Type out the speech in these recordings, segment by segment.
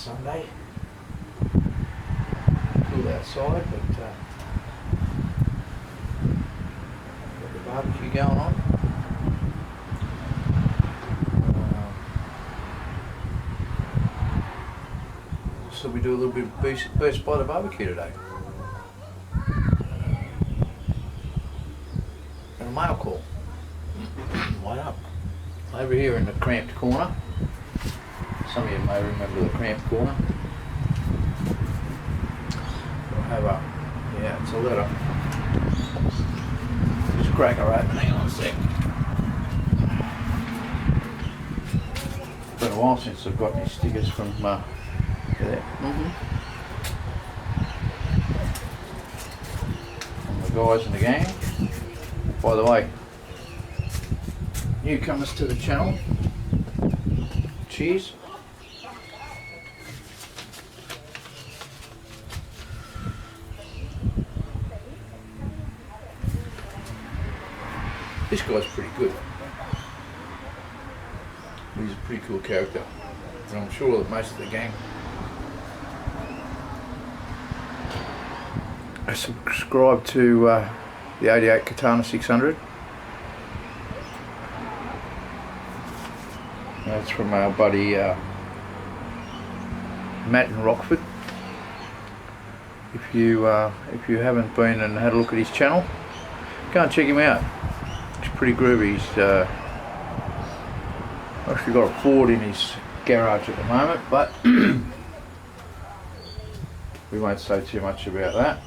Sunday. Cool outside, but got the barbecue going on. So we do a little bit of best by the barbecue today. And a mail call. Why not? Over here in the cramped corner. Some of you may remember the cramped corner. We'll have a, yeah, it's a letter. Just crack her open, hang on a sec. It's been a while since I've got any stickers from there. From the guys in the gang. By the way, newcomers to the channel, cheers. This guy's pretty good. He's a pretty cool character, and I'm sure that most of the gang are subscribed to the 88 Katana 600. That's from our buddy Matt in Rockford. If you haven't been and had a look at his channel, go and check him out. He's pretty groovy. He's actually got a Ford in his garage at the moment, but we won't say too much about that.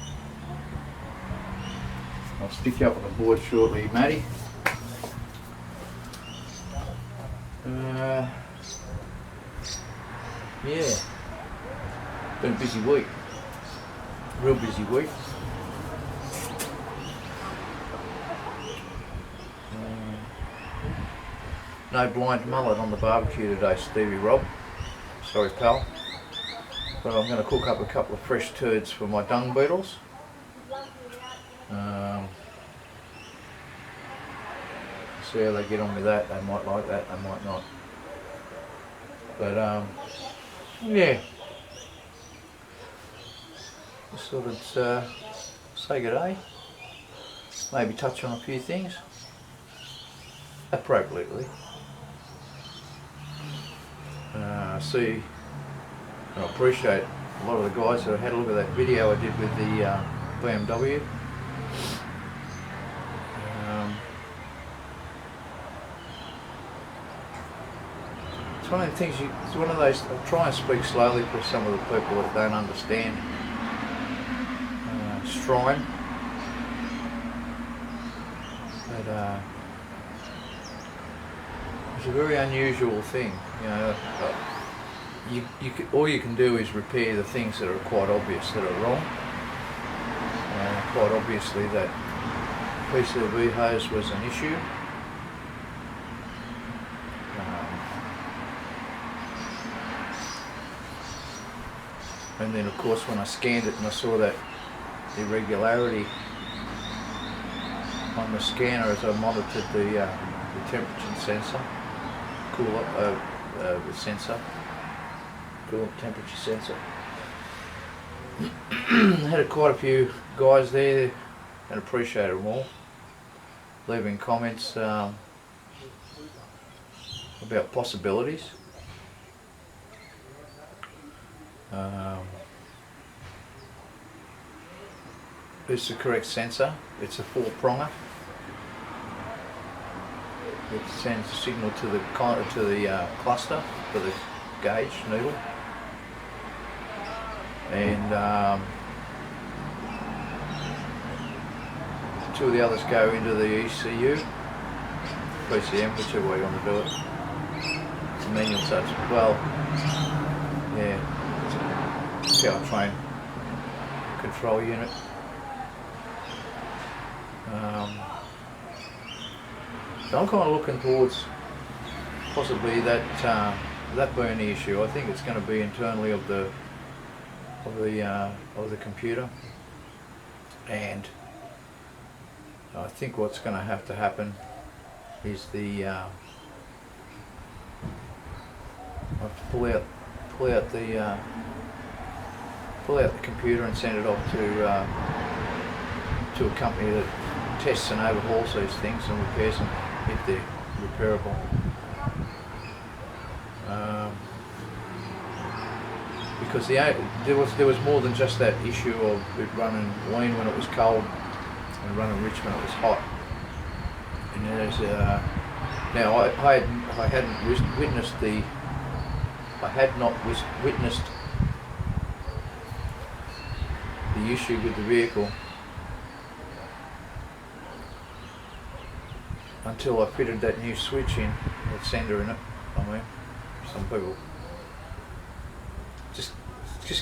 I'll stick you up on the board shortly, Matty. Yeah, been a busy week, real busy week. No blind mullet on the barbecue today, Stevie Rob. Sorry, pal. But I'm going to cook up a couple of fresh turds for my dung beetles. See how they get on with that. They might like that, they might not. But yeah. Just sort of say good day. Maybe touch on a few things appropriately. See, I appreciate a lot of the guys that had a look at that video I did with the BMW. It's one of the things, it's one of those, I'll try and speak slowly for some of the people that don't understand strine. But it's a very unusual thing, you know. All you can do is repair the things that are quite obvious that are wrong. Quite obviously that PCV hose was an issue. And then of course when I scanned it and I saw that irregularity on the scanner as I monitored the temperature sensor, the sensor, cool temperature sensor. Had quite a few guys there and appreciated them all, leaving comments about possibilities. It's the correct sensor. It's a 4-pronger. It sends a signal to the cluster for the gauge needle, and two of the others go into the ECU, PCM, whichever way you want to do it. It's a manual touch. Well, yeah, it's a powertrain control unit. So I'm kind of looking towards possibly that being the issue. I think it's going to be internally of the computer, and I think what's going to have to happen is I have to pull out the computer and send it off to a company that tests and overhauls these things and repairs them if they're repairable. Because there was more than just that issue of it running lean when it was cold and running rich when it was hot. And there's now I had not witnessed the issue with the vehicle until I fitted that new switch in, that sender in it. I mean, some people just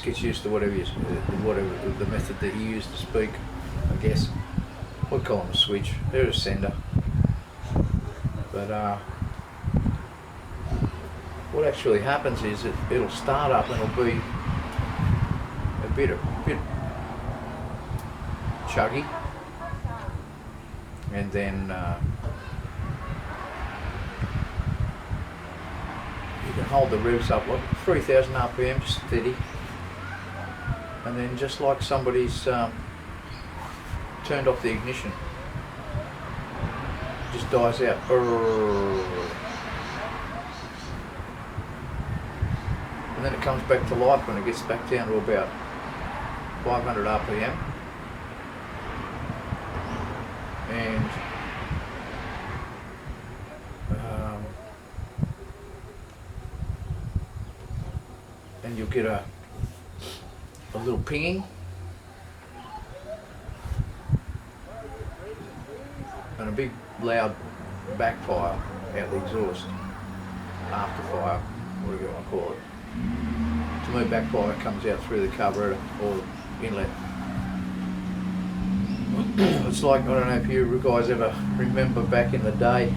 gets used to whatever the method that you use to speak, I guess. We'd call them a switch. They're a sender. But what actually happens is it'll start up and it'll be a bit chuggy, and then you can hold the revs up like 3,000 RPM, just steady, and then just like somebody's turned off the ignition, just dies out. And then it comes back to life when it gets back down to about 500 RPM. And you'll get a little pinging and a big loud backfire out the exhaust, afterfire, whatever you want to call it. To me, backfire comes out through the carburetor or inlet. It's like, I don't know if you guys ever remember back in the day,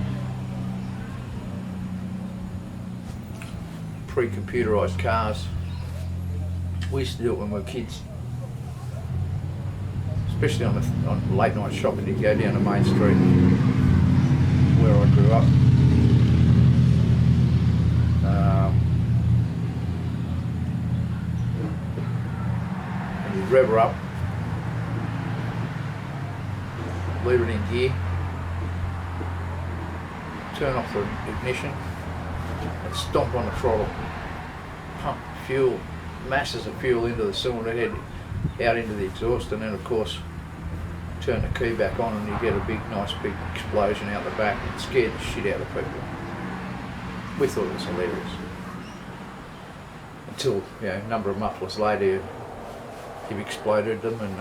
pre-computerised cars. We used to do it when we were kids, especially on late night shopping. You go down the main street where I grew up, and you'd rev her up, leave it in gear, turn off the ignition, and stomp on the throttle, pump fuel, masses of fuel into the cylinder head, out into the exhaust, and then of course turn the key back on and you get a nice big explosion out the back. It scared the shit out of people. We thought it was hilarious. Until, a number of mufflers later you've exploded them and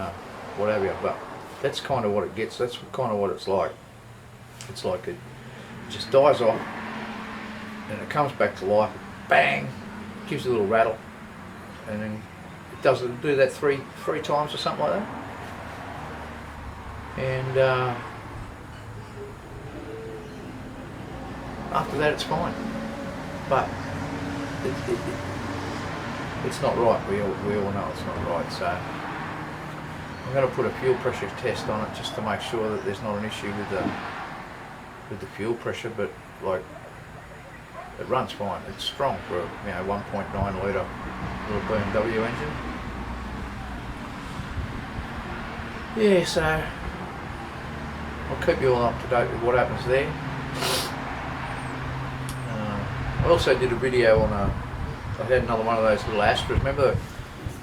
what have you. But that's kind of what it gets. That's kind of what it's like. It's like it just dies off and it comes back to life, bang, gives a little rattle, and then it does do that three times or something like that, and after that it's fine. But it's not right. We all know it's not right. So I'm going to put a fuel pressure test on it just to make sure that there's not an issue with the fuel pressure. But like, it runs fine. It's strong for a 1.9 litre little BMW engine. Yeah, so I'll keep you all up to date with what happens there. I also did a video on I had another one of those little Astras. Remember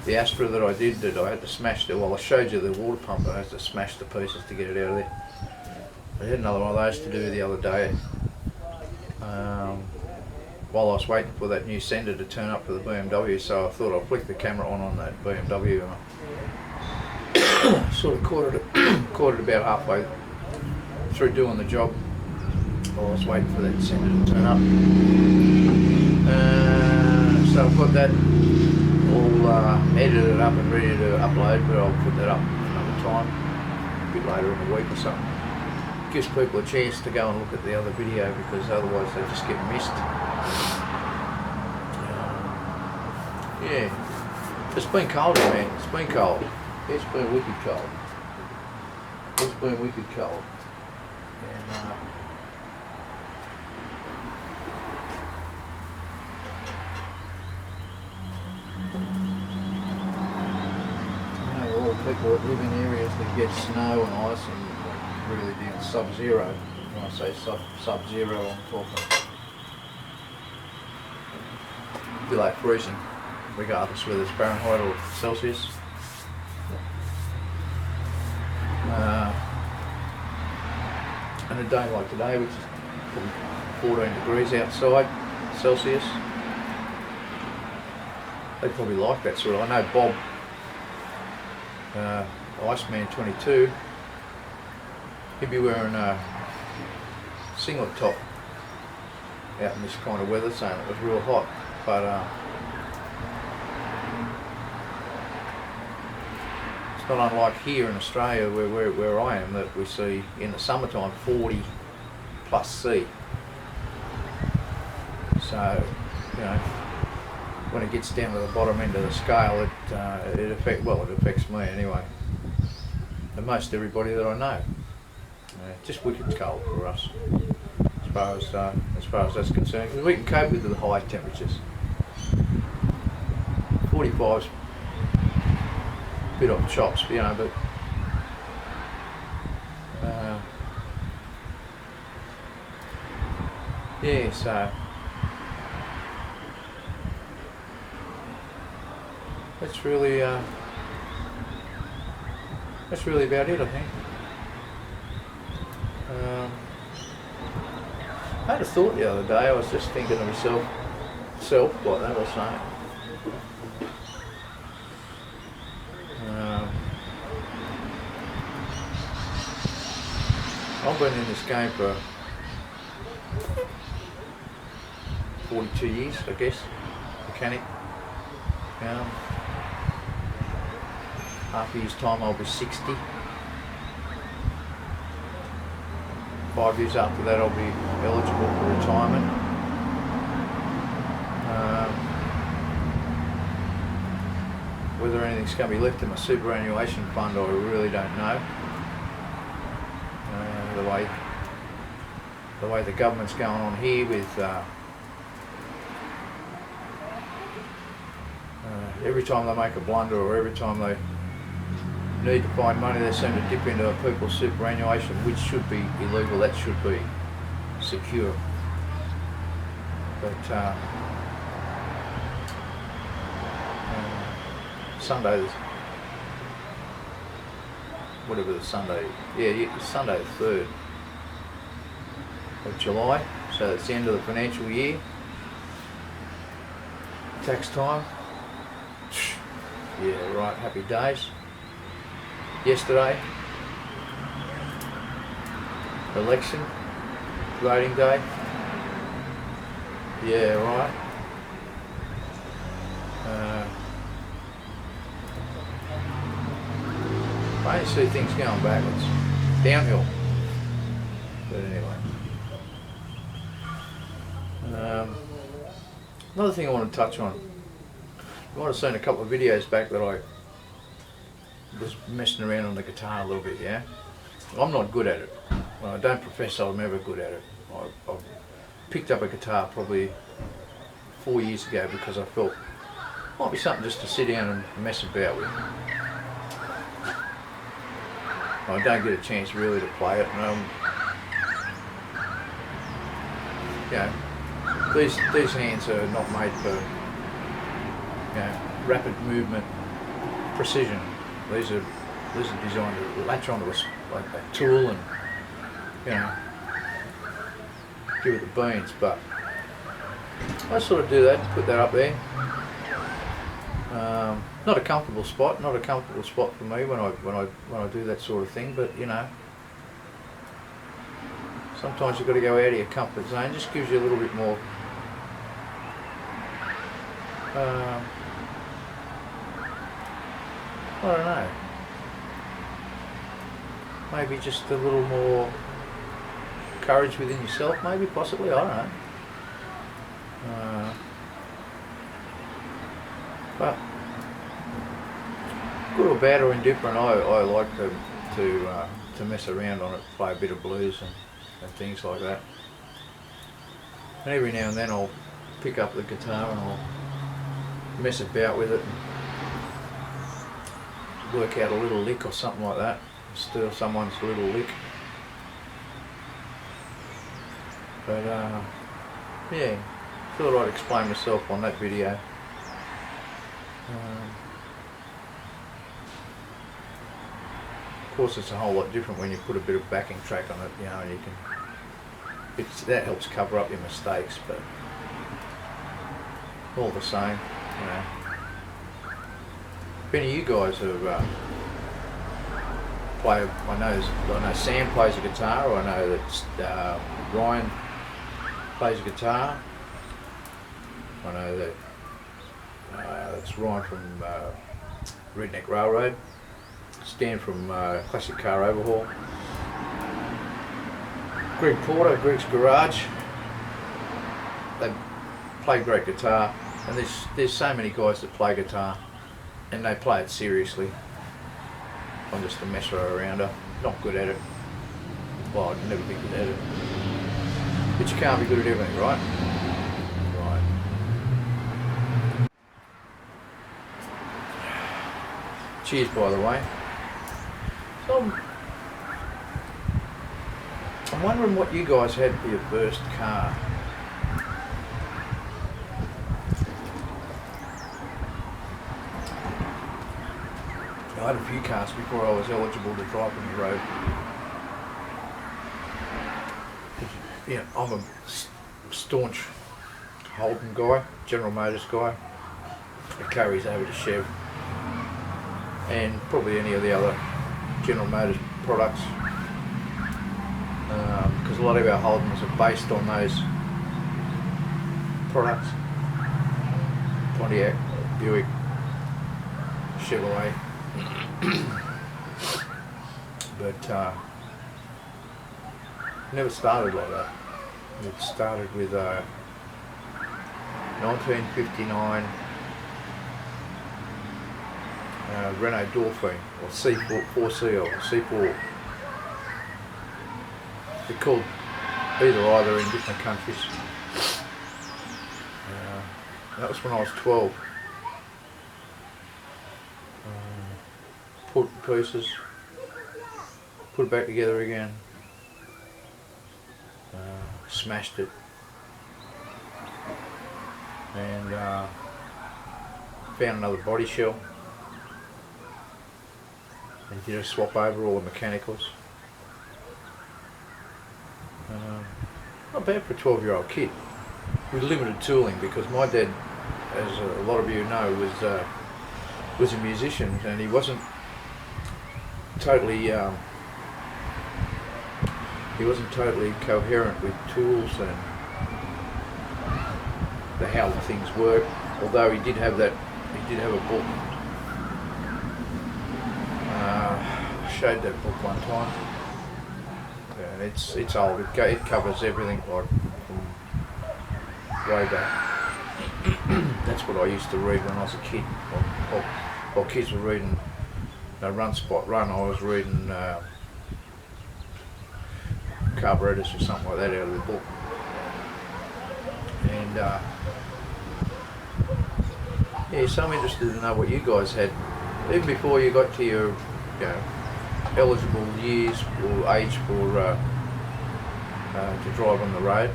the Astra that I did that I had to smash the, well, I showed you the water pump, I had to smash the pieces to get it out of there. I had another one of those to do the other day. While I was waiting for that new sender to turn up for the BMW, so I thought I'd flick the camera on that BMW, and I sort of caught it about halfway through doing the job while I was waiting for that sender to turn up. So I've got that all edited up and ready to upload, but I'll put that up another time, a bit later in the week or something. Gives people a chance to go and look at the other video, because otherwise they just get missed. Yeah, it's been cold here, man. It's been cold. It's been wicked cold. It's been wicked cold. And people that live in areas that get snow and ice and like really down sub-zero. When I say sub-zero, I'm talking below freezing, regardless whether it's Fahrenheit or Celsius. And a day like today, which is probably 14 degrees outside Celsius, they probably like that sort of. I know Bob, Iceman 22, he'd be wearing a singlet top out in this kind of weather, saying it was real hot. But it's not unlike here in Australia where I am, that we see in the summertime 40 plus C. So, you know, when it gets down to the bottom end of the scale, it affects me anyway, and most everybody that I know. Just wicked cold for us, as far as that's concerned, because we can cope with the high temperatures. 45's a bit off chops, you know, but yeah, so that's really about it, I think. I had a thought the other day. I was just thinking to myself, like that, I was saying. I've been in this game for 42 years, I guess, mechanic. Half a year's time I'll be 60. 5 years after that I'll be eligible for retirement. Whether anything's going to be left in my superannuation fund, I really don't know. The way the government's going on here with every time they make a blunder, or every time they need to find money, they seem to dip into people's superannuation, which should be illegal. That should be secure. But Sunday, whatever the Sunday, Sunday the 3rd of July, so it's the end of the financial year, tax time. Yeah, right, happy days. Yesterday, election, voting day. Yeah, right. I only see things going backwards, downhill. But anyway. Another thing I want to touch on. You might have seen a couple of videos back that I was messing around on the guitar a little bit, yeah? I'm not good at it. Well, I don't profess I'm ever good at it. I picked up a guitar probably 4 years ago because I felt it might be something just to sit down and mess about with. I don't get a chance really to play it. These hands are not made for rapid movement, precision. These are designed to latch onto a tool and give it the beans. But I sort of do that, put that up there. Not a comfortable spot. Not a comfortable spot for me when I do that sort of thing. But sometimes you've got to go out of your comfort zone. Just gives you a little bit more. I don't know. Maybe just a little more courage within yourself. Maybe, possibly. I don't know. But good or bad or indifferent, I like to mess around on it, play a bit of blues and things like that. And every now and then I'll pick up the guitar and I'll mess about with it. work out a little lick or something like that, steal someone's little lick. But yeah, thought I'd explain myself on that video. Of course, it's a whole lot different when you put a bit of backing track on it, you know, and you can. That helps cover up your mistakes, but all the same, you know. If any of you guys have play, I know Sam plays a guitar. I know that Ryan plays a guitar. I know that it's Ryan from Redneck Railroad. Stan from Classic Car Overhaul. Greg Porter, Greg's Garage. They play great guitar, and there's so many guys that play guitar, and they play it seriously. I'm just a messer arounder, not good at it. Well, I'd never be good at it. But you can't be good at everything, right? Right. Cheers, by the way. So I'm wondering what you guys had for your first car. I had a few cars before I was eligible to drive on the road. Yeah, I'm a staunch Holden guy, General Motors guy. It carries over to Chev and probably any of the other General Motors products, because a lot of our Holdens are based on those products. Pontiac, Buick, Chevrolet. But never started like that. It started with 1959 Renault Dauphine, or C4C or C4. They're called either in different countries. That was when I was 12. Put pieces, put it back together again, smashed it, and found another body shell and did a swap over all the mechanicals. Not bad for a 12-year-old kid with limited tooling, because my dad, as a lot of you know, was a musician, and he wasn't totally coherent with tools and how the things work. Although he did have a book. I showed that book one time, and it's old. It covers everything, like from way back. That's what I used to read when I was a kid. While kids were reading Run Spot Run, I was reading Carburetors or something like that out of the book. And yeah, so I'm interested to know what you guys had, even before you got to your eligible years or age for to drive on the road.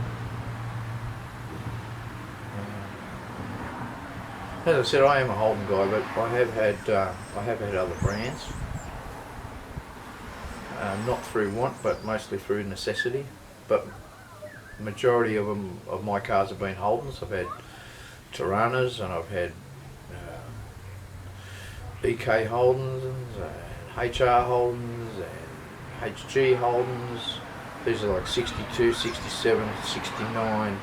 As I said, I am a Holden guy, but I have had other brands. Not through want, but mostly through necessity. But the majority of my cars have been Holdens. I've had Tiranas, and I've had BK Holdens, and HR Holdens, and HG Holdens. These are like 62, 67, 69.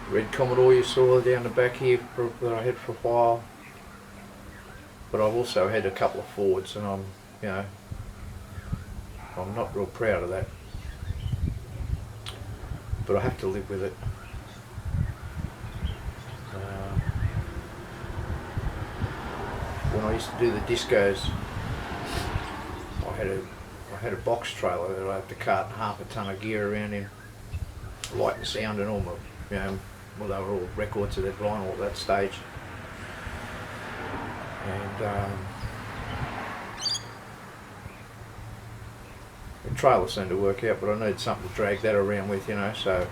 Red Commodore you saw down the back here that I had for a while. But I've also had a couple of Fords, and I'm not real proud of that. But I have to live with it. When I used to do the discos, I had a box trailer that I had to cart half a ton of gear around in, light and sound and all my, well, they were all records of that vinyl at that stage. And the trailer seemed to work out, but I needed something to drag that around with, you know, so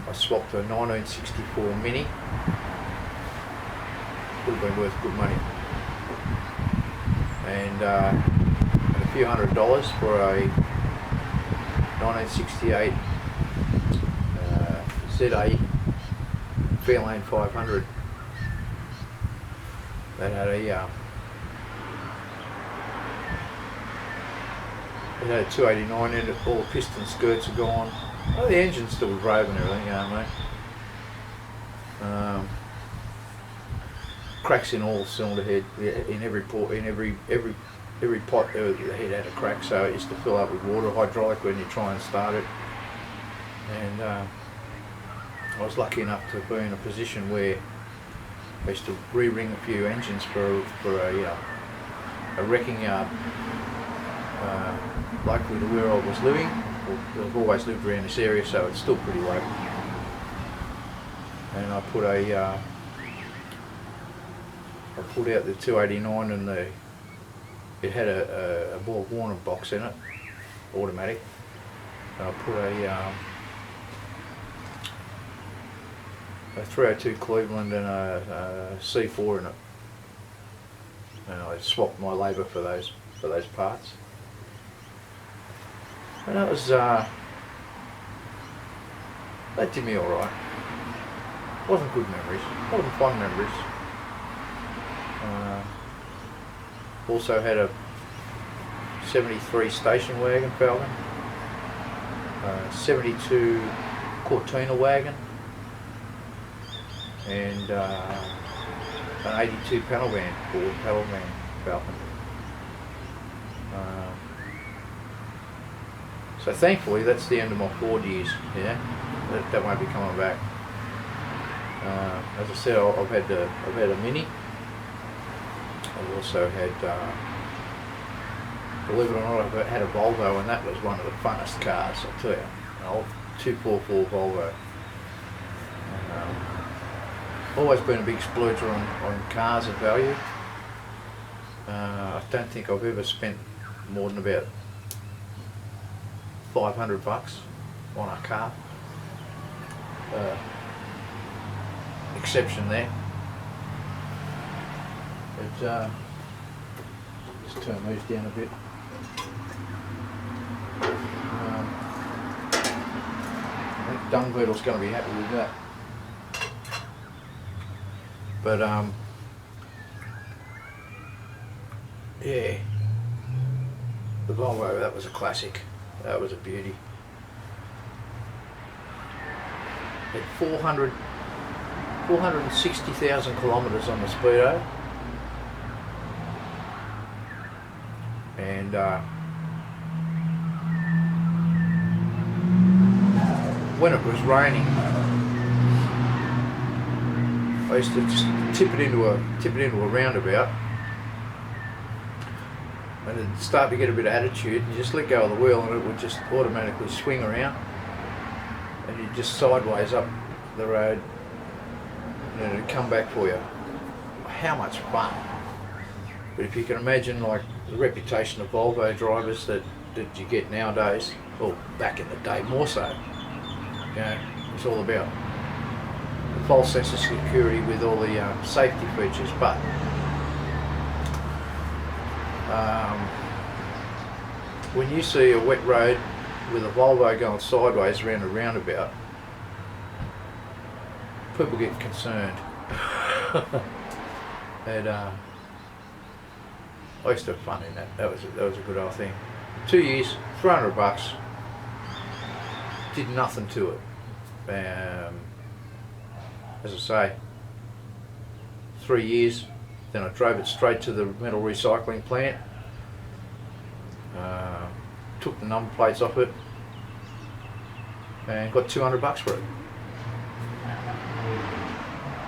I swapped a 1964 Mini. Would have been worth good money. And a few $100 for a 1968 ZA Fairlane 500 that had a it had a 289 in it. All the piston skirts are gone. Oh, the engine's still drove and everything, you know, mate. Cracks in all cylinder head, in every port, in every pot. The head had a crack, so it used to fill up with water, hydraulic, when you try and start it. And I was lucky enough to be in a position where I used to re-ring a few engines for a wrecking yard locally to where I was living. I've always lived around this area, so it's still pretty local. And I put I pulled out the 289, and it had a ball Warner box in it, automatic. And I put a 302 Cleveland and a C4 in it, and I swapped my labour for those parts. And that was that did me all right. Wasn't good memories, wasn't fun memories. Also had a 73 station wagon Falcon, 72 Cortina wagon, and an 82 panel van, Ford panel van Falcon. So thankfully that's the end of my Ford years. Yeah, that won't be coming back. As I said, I've had a Mini. I've also had, believe it or not, I've had a Volvo, and that was one of the funnest cars, I'll tell you. An old 244 Volvo. Always been a big splurger on cars of value. I don't think I've ever spent more than about $500 on a car. Exception there. But just turn these down a bit. I think Dung Beetle's going to be happy with that. But yeah, the Volvo, that was a classic. That was a beauty. At 460,000 kilometres on the speedo, and when it was raining, I used to just tip it into a roundabout, and it'd start to get a bit of attitude, and you just let go of the wheel and it would just automatically swing around, and you'd just sideways up the road, and it'd come back for you. How much fun. But if you can imagine, like, the reputation of Volvo drivers that you get nowadays, or back in the day more so, you know, it's all about the false sense of security with all the safety features. But when you see a wet road with a Volvo going sideways around a roundabout, people get concerned. And I used to have fun in that. That was a good old thing. 2 years, $300. Did nothing to it. As I say, 3 years. Then I drove it straight to the metal recycling plant. Took the number plates off it, and got $200 for it.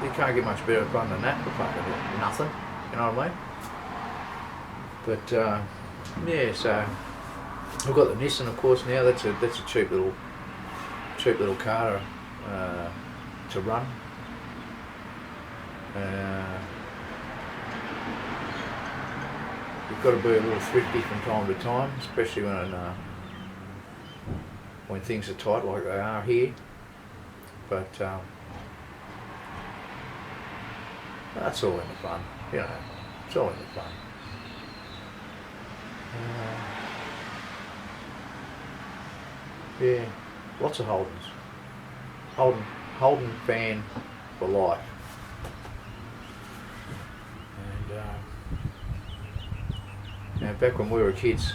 You can't get much better fun than that for fucking nothing. You know what I mean? But yeah, so I've got the Nissan, of course, now. That's a cheap cheap little car to run. You've got to be a little thrifty from time to time, especially when things are tight like they are here. But that's all in the fun, you know. It's all in the fun. Yeah, lots of Holdens. Holden fan for life. And back when we were kids,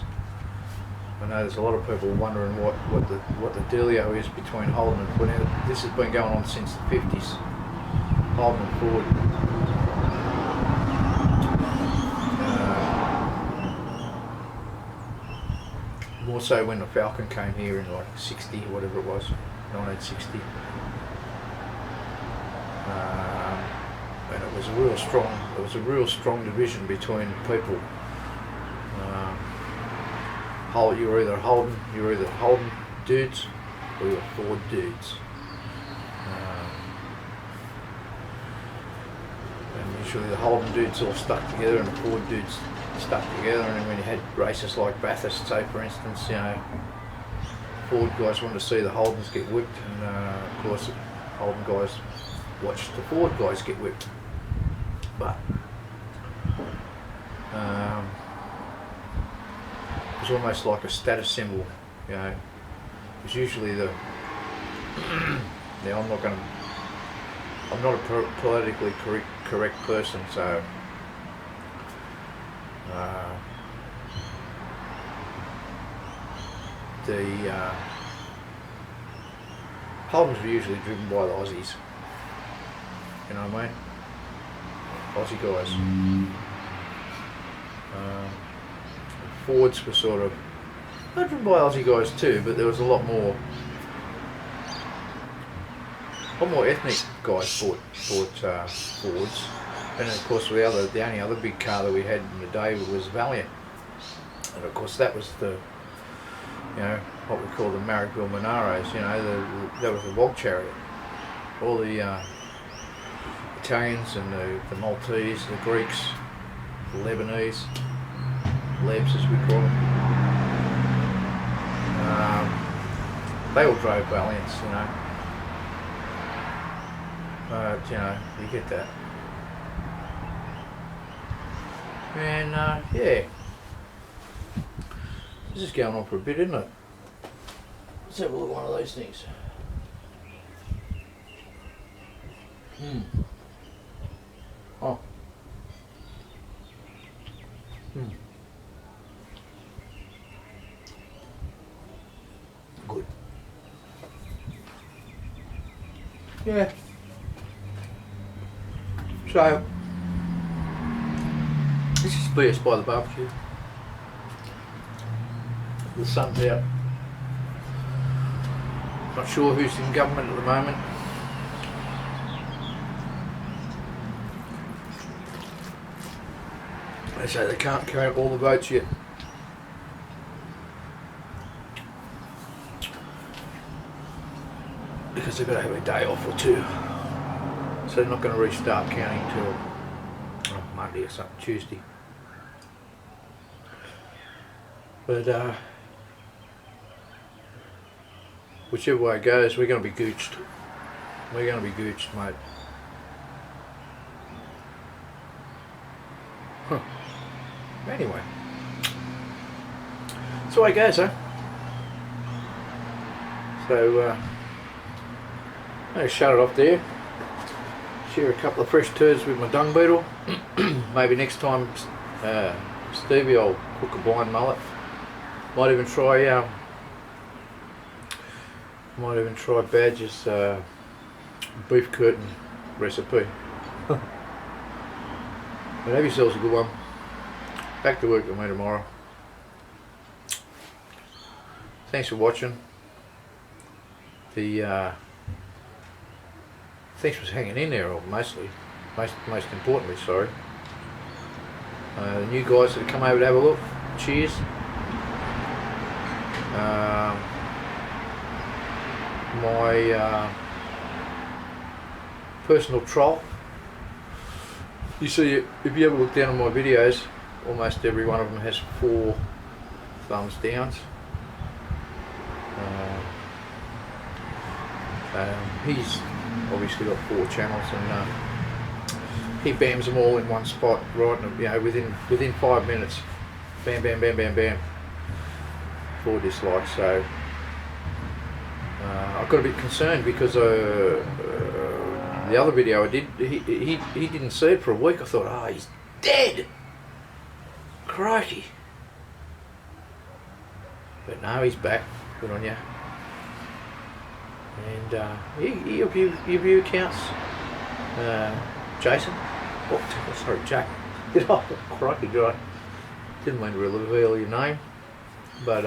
I know there's a lot of people wondering what the dealio is between Holden and Ford. Now, this has been going on since the 50s. Holden and Ford. More so when the Falcon came here in like 60 or whatever it was, 1960. And it was a real strong division between people. You were either Holden dudes or you were Ford dudes. And usually the Holden dudes all stuck together and the Ford dudes stuck together, and then when you had races like Bathurst, say for instance, you know, Ford guys wanted to see the Holdens get whipped, and of course the Holden guys watched the Ford guys get whipped. But it was almost like a status symbol, you know. It was usually the now I'm not a politically correct person, so the Holdens were usually driven by the Aussies, you know what I mean? Aussie guys. Fords were sort of driven by Aussie guys too, but there was a lot more ethnic guys bought Fords. And of course the only other big car that we had in the day was Valiant. And of course that was the, you know, what we call the Marrickville Monaros, you know, that was the Wog Chariot. All the Italians and the Maltese, the Greeks, the Lebanese, Lebs as we call them, they all drove Valiants, you know. But, you know, you get that. And, yeah. This is going on for a bit, isn't it? Let's have a look at one of those things. Oh. Good. Yeah. So, this is BS by the barbecue. The sun's out. Not sure who's in government at the moment. They say they can't count all the votes yet. Because they've got to have a day off or two. So they're not going to restart counting till Monday or something, Tuesday. But whichever way it goes, we're going to be gooched. We're going to be gooched, mate. Huh. Anyway. That's the way it goes, huh? So, I'll shut it off there. Share a couple of fresh turds with my dung beetle. Maybe next time, Stevie, I'll cook a blind mullet. Might even try Badger's beef curtain recipe. But have yourselves a good one. Back to work with me tomorrow. Thanks for watching. Thanks for hanging in there, most importantly, sorry. The new guys that have come over to have a look, cheers. my personal troll. You see, if you ever look down on my videos, almost every one of them has 4 thumbs downs. He's obviously got 4 channels, and he bams them all in one spot, right? You know, within 5 minutes, bam, bam, bam, bam, bam. 4 dislikes. So I got a bit concerned because the other video I did, he didn't see it for a week. I thought, oh, he's dead. Crikey. But no, he's back. Good on you. And your view counts, Jason. Oh, sorry, Jack. Oh, crikey, right. Didn't mean to reveal your name, but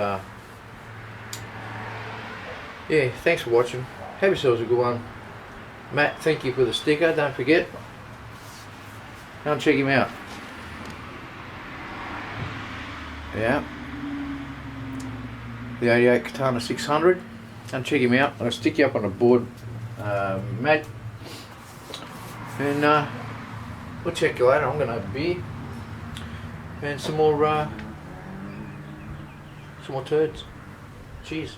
yeah. Thanks for watching. Have yourselves a good one. Matt, thank you for the sticker. Don't forget. Go and check him out. Yeah. The 88 Katana 600. And check him out. I'll stick you up on the board, Matt. And we'll check you later. I'm going to have a beer and some more turds. Cheers.